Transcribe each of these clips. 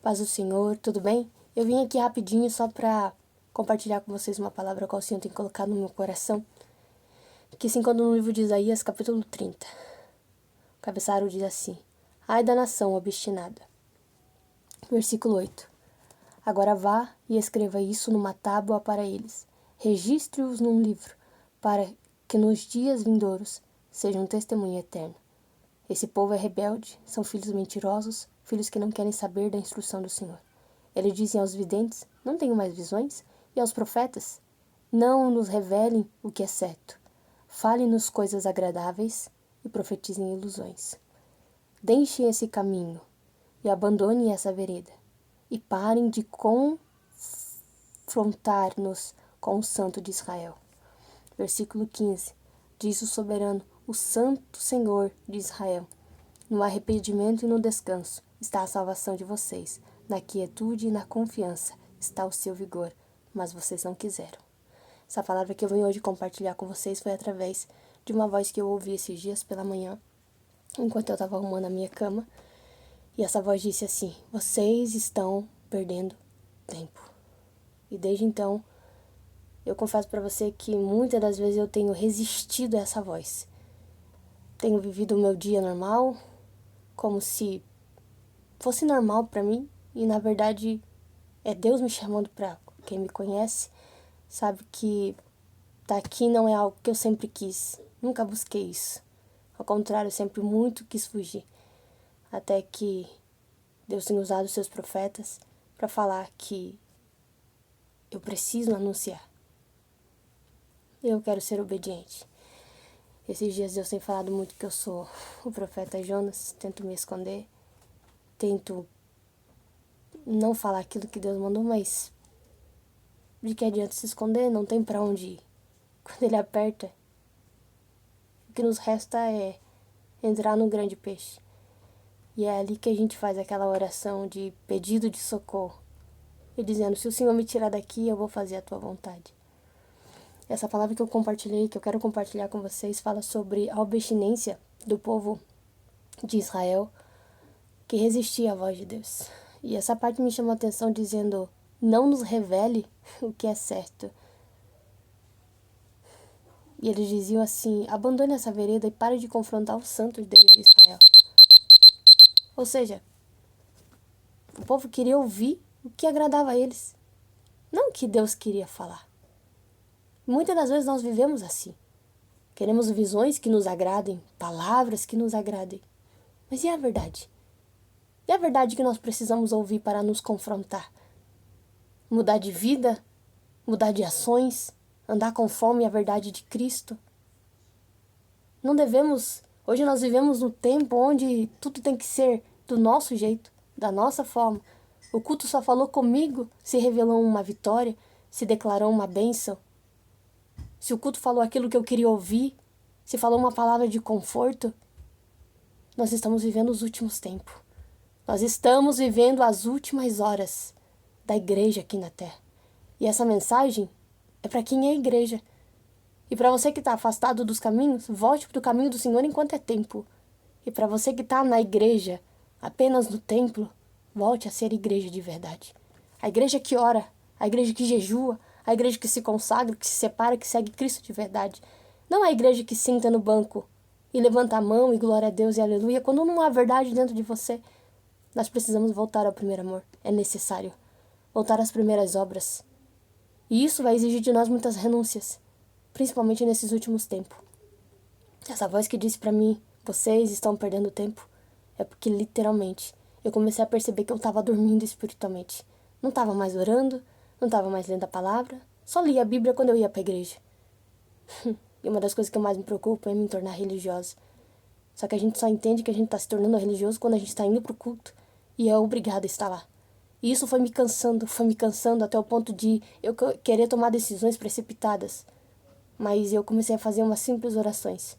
Paz do Senhor, tudo bem? Eu vim aqui rapidinho só para compartilhar com vocês uma palavra que o Senhor tem colocado no meu coração, que se encontra no livro de Isaías, capítulo 30. O cabeçalho diz assim: Ai da nação obstinada. Versículo 8. Agora vá e escreva isso numa tábua para eles. Registre-os num livro, para que nos dias vindouros seja um testemunho eterno. Esse povo é rebelde, são filhos mentirosos, filhos que não querem saber da instrução do Senhor. Eles dizem aos videntes: não tenho mais visões? E aos profetas: não nos revelem o que é certo. Falem-nos coisas agradáveis e profetizem ilusões. Deixem esse caminho e abandonem essa vereda. E parem de confrontar-nos com o Santo de Israel. Versículo 15. Diz o soberano, o Santo Senhor de Israel: no arrependimento e no descanso está a salvação de vocês. Na quietude e na confiança está o seu vigor, mas vocês não quiseram. Essa palavra que eu venho hoje compartilhar com vocês foi através de uma voz que eu ouvi esses dias pela manhã, enquanto eu estava arrumando a minha cama. E essa voz disse assim: vocês estão perdendo tempo. E desde então, eu confesso para você que muitas das vezes eu tenho resistido a essa voz. Tenho vivido o meu dia normal, como se fosse normal para mim. E na verdade é Deus me chamando para quem me conhece, sabe que tá aqui não é algo que eu sempre quis, nunca busquei isso. Ao contrário, eu sempre muito quis fugir. Até que Deus tem usado os seus profetas para falar que eu preciso anunciar. Eu quero ser obediente. Esses dias Deus tem falado muito que eu sou o profeta Jonas, tento me esconder, tento não falar aquilo que Deus mandou, mas de que adianta se esconder? Não tem para onde ir. Quando ele aperta, o que nos resta é entrar no grande peixe. E é ali que a gente faz aquela oração de pedido de socorro. E dizendo: se o Senhor me tirar daqui, eu vou fazer a tua vontade. Essa palavra que eu compartilhei, que eu quero compartilhar com vocês, fala sobre a obstinência do povo de Israel que resistia à voz de Deus. E essa parte me chamou a atenção dizendo: não nos revele o que é certo. E eles diziam assim: abandone essa vereda e pare de confrontar os santos de Deus de Israel. Ou seja, o povo queria ouvir o que agradava a eles, não o que Deus queria falar. Muitas das vezes nós vivemos assim. Queremos visões que nos agradem, palavras que nos agradem. Mas e a verdade? E a verdade que nós precisamos ouvir para nos confrontar? Mudar de vida? Mudar de ações? Andar conforme a verdade de Cristo? Não devemos... Hoje nós vivemos num tempo onde tudo tem que ser do nosso jeito, da nossa forma. O culto só falou comigo, se revelou uma vitória, se declarou uma bênção. Se o culto falou aquilo que eu queria ouvir, se falou uma palavra de conforto, nós estamos vivendo os últimos tempos. Nós estamos vivendo as últimas horas da igreja aqui na Terra. E essa mensagem é para quem é igreja. E para você que está afastado dos caminhos, volte para o caminho do Senhor enquanto é tempo. E para você que está na igreja, apenas no templo, volte a ser igreja de verdade. A igreja que ora, a igreja que jejua, a igreja que se consagra, que se separa, que segue Cristo de verdade. Não a igreja que senta no banco e levanta a mão e glória a Deus e aleluia, quando não há verdade dentro de você. Nós precisamos voltar ao primeiro amor. É necessário voltar às primeiras obras. E isso vai exigir de nós muitas renúncias, principalmente nesses últimos tempos. Essa voz que disse para mim: vocês estão perdendo tempo, é porque literalmente eu comecei a perceber que eu estava dormindo espiritualmente. Não estava mais orando, não estava mais lendo a palavra, só lia a Bíblia quando eu ia para a igreja. E uma das coisas que eu mais me preocupo é me tornar religiosa. Só que a gente só entende que a gente está se tornando religioso quando a gente está indo para o culto e é obrigado a estar lá. E isso foi me cansando até o ponto de eu querer tomar decisões precipitadas. Mas eu comecei a fazer umas simples orações.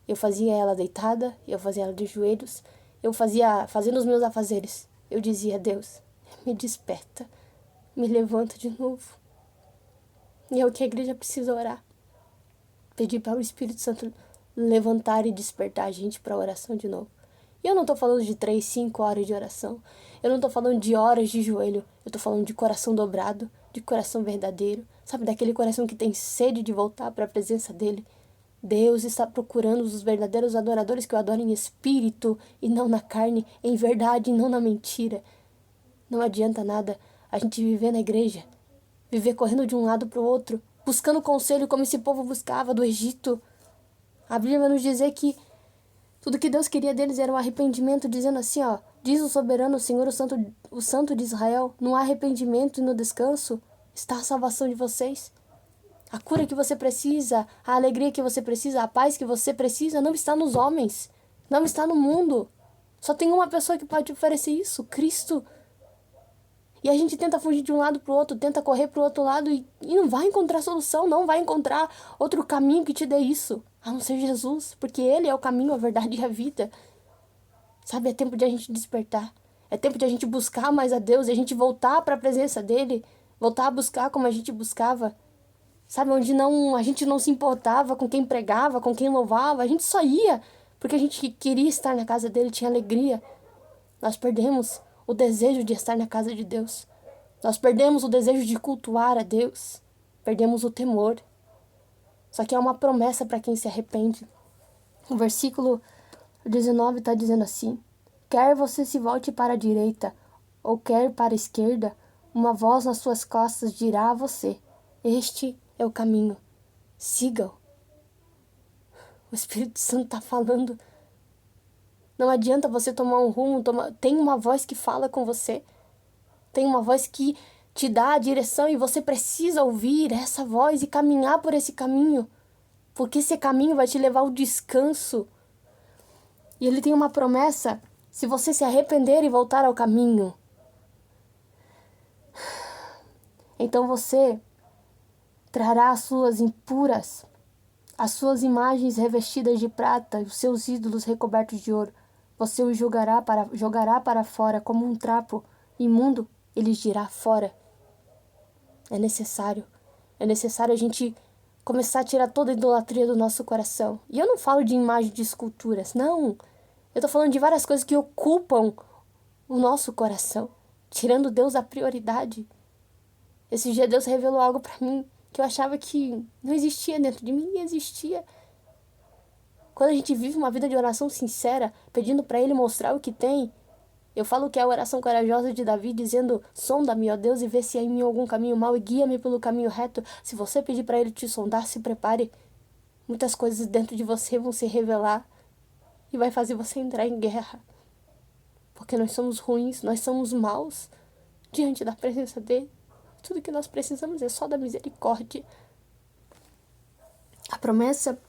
Eu fazia ela deitada, eu fazia ela de joelhos, eu fazendo os meus afazeres. Eu dizia: Deus, me desperta, me levanta de novo. E é o que a igreja precisa orar. Pedir para o Espírito Santo levantar e despertar a gente para a oração de novo. E eu não tô falando de 3, 5 horas de oração. Eu não tô falando de horas de joelho. Eu tô falando de coração dobrado, de coração verdadeiro. Sabe, daquele coração que tem sede de voltar para a presença dele. Deus está procurando os verdadeiros adoradores que o adoram em espírito e não na carne, em verdade e não na mentira. Não adianta nada a gente viver na igreja, viver correndo de um lado para o outro, buscando conselho como esse povo buscava do Egito. A Bíblia vai nos dizer que tudo que Deus queria deles era um arrependimento, dizendo assim, ó, diz o soberano, o Senhor, o Santo de Israel, no arrependimento e no descanso está a salvação de vocês. A cura que você precisa, a alegria que você precisa, a paz que você precisa não está nos homens, não está no mundo. Só tem uma pessoa que pode oferecer isso, Cristo. E a gente tenta fugir de um lado para o outro, tenta correr para o outro lado e não vai encontrar solução, não vai encontrar outro caminho que te dê isso, a não ser Jesus, porque Ele é o caminho, a verdade e a vida. Sabe, é tempo de a gente despertar, é tempo de a gente buscar mais a Deus, e a gente voltar para a presença dEle, voltar a buscar como a gente buscava. Sabe, onde a gente não se importava com quem pregava, com quem louvava, a gente só ia porque a gente queria estar na casa dele, tinha alegria. Nós perdemos o desejo de estar na casa de Deus. Nós perdemos o desejo de cultuar a Deus. Perdemos o temor. Só que é uma promessa para quem se arrepende. O versículo 19 está dizendo assim: quer você se volte para a direita, ou quer para a esquerda, uma voz nas suas costas dirá a você: este é o caminho, siga-o. O Espírito Santo está falando. Não adianta você tomar um rumo, tem uma voz que fala com você. Tem uma voz que te dá a direção e você precisa ouvir essa voz e caminhar por esse caminho. Porque esse caminho vai te levar ao descanso. E ele tem uma promessa: se você se arrepender e voltar ao caminho, então você trará as suas impuras, as suas imagens revestidas de prata e os seus ídolos recobertos de ouro. Você os jogará para fora como um trapo imundo, ele dirá fora. É necessário a gente começar a tirar toda a idolatria do nosso coração. E eu não falo de imagens de esculturas, não. Eu tô falando de várias coisas que ocupam o nosso coração, tirando Deus da prioridade. Esse dia Deus revelou algo para mim que eu achava que não existia dentro de mim, e existia. Quando a gente vive uma vida de oração sincera, pedindo para Ele mostrar o que tem, eu falo que é a oração corajosa de Davi, dizendo: sonda-me, ó Deus, e vê se há em mim algum caminho mau e guia-me pelo caminho reto. Se você pedir para Ele te sondar, se prepare. Muitas coisas dentro de você vão se revelar e vai fazer você entrar em guerra. Porque nós somos ruins, nós somos maus diante da presença dEle. Tudo que nós precisamos é só da misericórdia. A promessa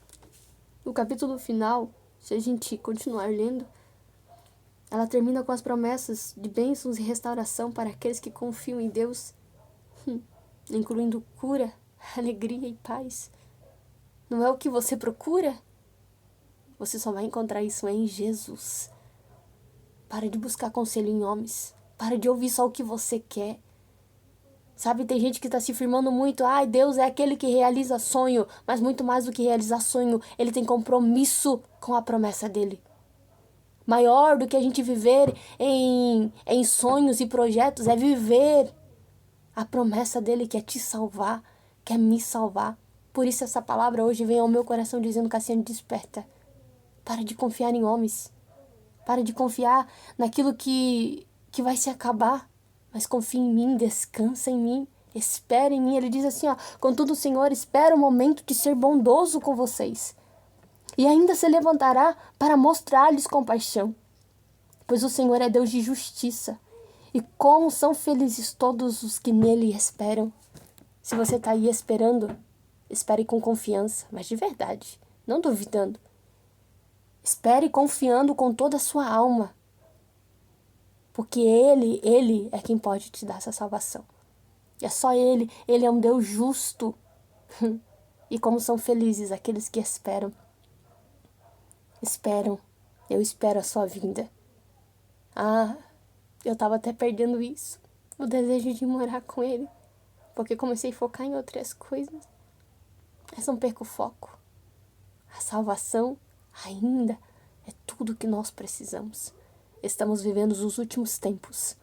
do capítulo final, se a gente continuar lendo, ela termina com as promessas de bênçãos e restauração para aqueles que confiam em Deus, incluindo cura, alegria e paz. Não é o que você procura? Você só vai encontrar isso em Jesus. Para de buscar conselho em homens. Para de ouvir só o que você quer. Sabe, tem gente que está se firmando muito. Ai, Deus é aquele que realiza sonho. Mas muito mais do que realizar sonho, Ele tem compromisso com a promessa dEle. Maior do que a gente viver em sonhos e projetos é viver a promessa dEle, que é te salvar, que é me salvar. Por isso essa palavra hoje vem ao meu coração dizendo: Cassiane, desperta. Para de confiar em homens. Para de confiar naquilo que vai se acabar. Mas confia em mim, descansa em mim, espera em mim. Ele diz assim, ó: contudo, Senhor, espera o momento de ser bondoso com vocês. E ainda se levantará para mostrar-lhes compaixão. Pois o Senhor é Deus de justiça. E como são felizes todos os que nele esperam. Se você está aí esperando, espere com confiança, mas de verdade, não duvidando. Espere confiando com toda a sua alma. Porque Ele é quem pode te dar essa salvação. É só Ele é um Deus justo. E como são felizes aqueles que esperam. Esperam, eu espero a sua vinda. Ah, eu estava até perdendo isso, o desejo de morar com Ele. Porque comecei a focar em outras coisas. Mas não perco o foco. A salvação ainda É tudo que nós precisamos. Estamos vivendo os últimos tempos.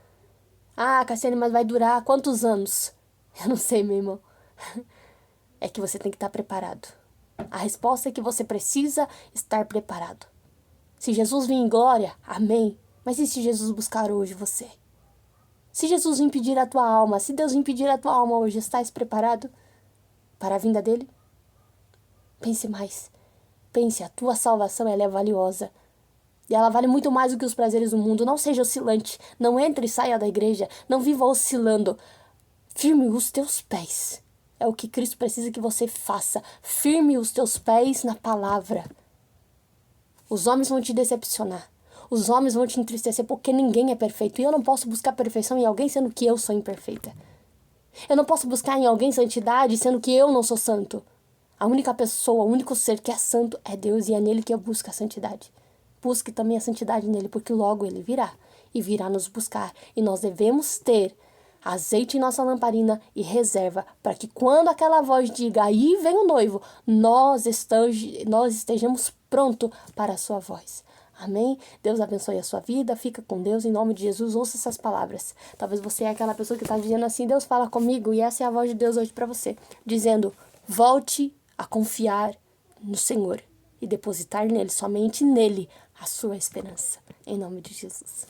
Ah, Cassiane, mas vai durar quantos anos? Eu não sei, meu irmão. É que você tem que estar preparado. A resposta é que você precisa estar preparado. Se Jesus vir em glória, amém. Mas e se Jesus buscar hoje você? Se Jesus vir pedir a tua alma, se Deus vir pedir a tua alma hoje, estás preparado para a vinda dele? Pense mais. Pense, a tua salvação ela é valiosa. E ela vale muito mais do que os prazeres do mundo. Não seja oscilante. Não entre e saia da igreja. Não viva oscilando. Firme os teus pés. É o que Cristo precisa que você faça. Firme os teus pés na palavra. Os homens vão te decepcionar. Os homens vão te entristecer porque ninguém é perfeito. E eu não posso buscar perfeição em alguém sendo que eu sou imperfeita. Eu não posso buscar em alguém santidade sendo que eu não sou santo. A única pessoa, o único ser que é santo é Deus e é nele que eu busco a santidade. Busque também a santidade nele, porque logo ele virá e virá nos buscar. E nós devemos ter azeite em nossa lamparina e reserva para que quando aquela voz diga, aí vem o noivo, nós estejamos prontos para a sua voz. Amém? Deus abençoe a sua vida, fica com Deus, em nome de Jesus, ouça essas palavras. Talvez você é aquela pessoa que está dizendo assim, Deus fala comigo, e essa é a voz de Deus hoje para você, dizendo, volte a confiar no Senhor e depositar nele, somente nele, a sua esperança. Em nome de Jesus.